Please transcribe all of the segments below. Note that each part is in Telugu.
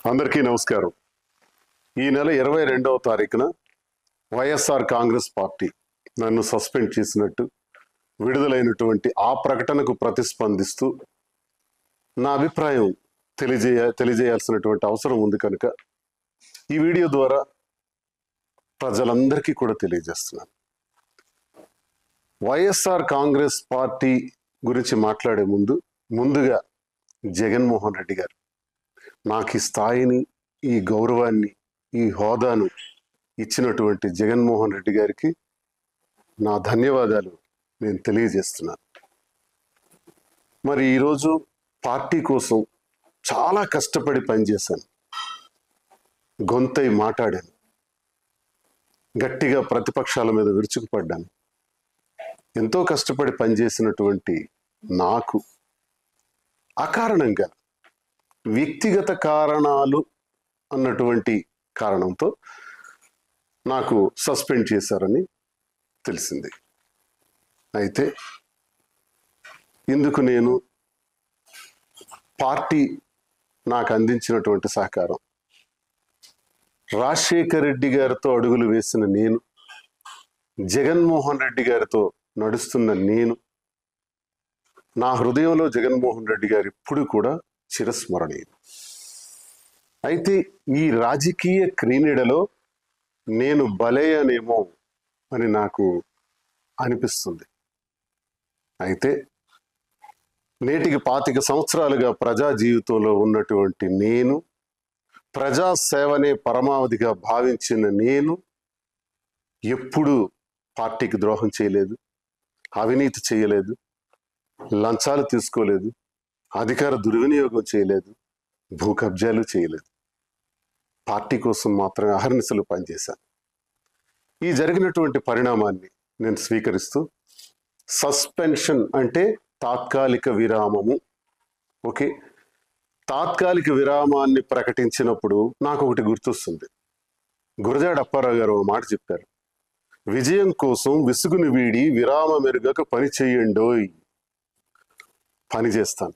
అందరికీ నమస్కారం. ఈ నెల 22వ తారీఖున వైఎస్ఆర్ కాంగ్రెస్ పార్టీ నన్ను సస్పెండ్ చేసినట్టు విడుదలైనటువంటి ఆ ప్రకటనకు ప్రతిస్పందిస్తూ నా అభిప్రాయం తెలియజేయాల్సినటువంటి అవసరం ఉంది కనుక ఈ వీడియో ద్వారా ప్రజలందరికీ కూడా తెలియజేస్తున్నాను. వైఎస్ఆర్ కాంగ్రెస్ పార్టీ గురించి మాట్లాడే ముందుగా జగన్మోహన్ రెడ్డి గారు నాకు ఈ స్థాయిని, ఈ గౌరవాన్ని, ఈ హోదాను ఇచ్చినటువంటి జగన్మోహన్ రెడ్డి గారికి నా ధన్యవాదాలు నేను తెలియజేస్తున్నాను. మరి ఈరోజు పార్టీ కోసం చాలా కష్టపడి పనిచేశాను, గొంతై మాట్లాడాను, గట్టిగా ప్రతిపక్షాల మీద విరుచుకుపడ్డాను. ఎంతో కష్టపడి పనిచేసినటువంటి నాకు అకారణంగా వ్యక్తిగత కారణాలు అన్నటువంటి కారణంతో నాకు సస్పెండ్ చేశారని తెలిసింది. అయితే ఇందుకు నేను పార్టీ నాకు అందించినటువంటి సహకారం, రాజశేఖర్ రెడ్డి గారితో అడుగులు వేసిన నేను, జగన్మోహన్ రెడ్డి గారితో నడుస్తున్న నేను, నా హృదయంలో జగన్మోహన్ రెడ్డి గారు ఇప్పుడు కూడా చిరస్మరణీయం. అయితే ఈ రాజకీయ క్రీడలో నేను బలయ్యానేమో అని నాకు అనిపిస్తుంది. అయితే నేటికి 25 సంవత్సరాలుగా ప్రజా జీవితంలో ఉన్నటువంటి నేను, ప్రజాసేవనే పరమావధిగా భావించిన నేను ఎప్పుడూ పార్టీకి ద్రోహం చేయలేదు, అవినీతి చేయలేదు, లంచాలు తీసుకోలేదు, అధికార దుర్వినియోగం చేయలేదు, భూ కబ్జాలు చేయలేదు. పార్టీ కోసం మాత్రమే అహర్నిశలు పనిచేశాను. ఈ జరిగినటువంటి పరిణామాన్ని నేను స్వీకరిస్తూ, సస్పెన్షన్ అంటే తాత్కాలిక విరామము. ఓకే, తాత్కాలిక విరామాన్ని ప్రకటించినప్పుడు నాకు ఒకటి గుర్తొస్తుంది. గురజాడ అప్పారావు గారు ఒక మాట చెప్పారు, విజయం కోసం విసుగుని వీడి విరామమెరుగక పని చేయండోయ్. పని చేస్తాను,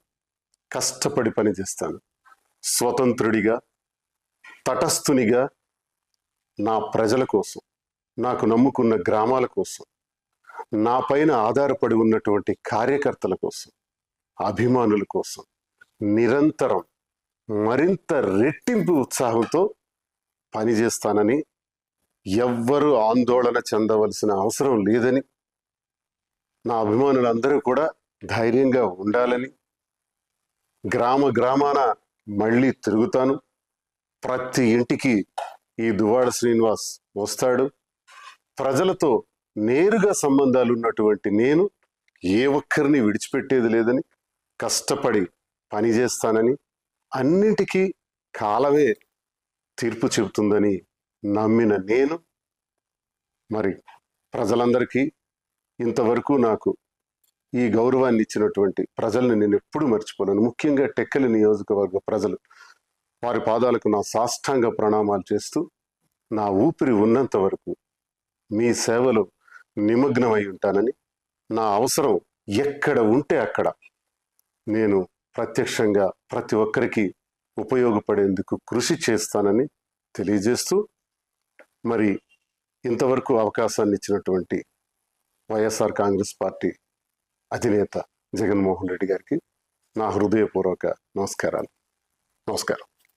కష్టపడి పని చేస్తాను, స్వతంత్రుడిగా, తటస్థునిగా, నా ప్రజల కోసం, నాకు నమ్ముకున్న గ్రామాల కోసం, నా పైన ఆధారపడి ఉన్నటువంటి కార్యకర్తల కోసం, అభిమానుల కోసం నిరంతరం మరింత రెట్టింపు ఉత్సాహంతో పనిచేస్తానని, ఎవ్వరూ ఆందోళన చెందవలసిన అవసరం లేదని, నా అభిమానులందరూ కూడా ధైర్యంగా ఉండాలని, గ్రామాన మళ్ళీ తిరుగుతాను, ప్రతి ఇంటికి ఈ దువ్వాడ శ్రీనివాస్ వస్తాడు, ప్రజలతో నేరుగా సంబంధాలు ఉన్నటువంటి నేను ఏ ఒక్కరిని విడిచిపెట్టేది లేదని, కష్టపడి పనిచేస్తానని, అన్నింటికీ కాలమే తీర్పు చెబుతుందని నమ్మిన నేను, మరి ప్రజలందరికీ ఇంతవరకు నాకు ఈ గౌరవాన్ని ఇచ్చినటువంటి ప్రజల్ని నేను ఎప్పుడూ మర్చిపోలేను. ముఖ్యంగా టెక్కలి నియోజకవర్గ ప్రజలు, వారి పాదాలకు నా సాష్టాంగ ప్రణామాలు చేస్తూ, నా ఊపిరి ఉన్నంత వరకు మీ సేవలో నిమగ్నమై ఉంటానని, నా అవసరం ఎక్కడ ఉంటే అక్కడ నేను ప్రత్యక్షంగా ప్రతి ఒక్కరికి ఉపయోగపడేందుకు కృషి చేస్తానని తెలియజేస్తూ, మరి ఇంతవరకు అవకాశాన్ని ఇచ్చినటువంటి వైఎస్ఆర్ కాంగ్రెస్ పార్టీ అధినేత జగన్మోహన్ రెడ్డి గారికి నా హృదయపూర్వక నమస్కారం.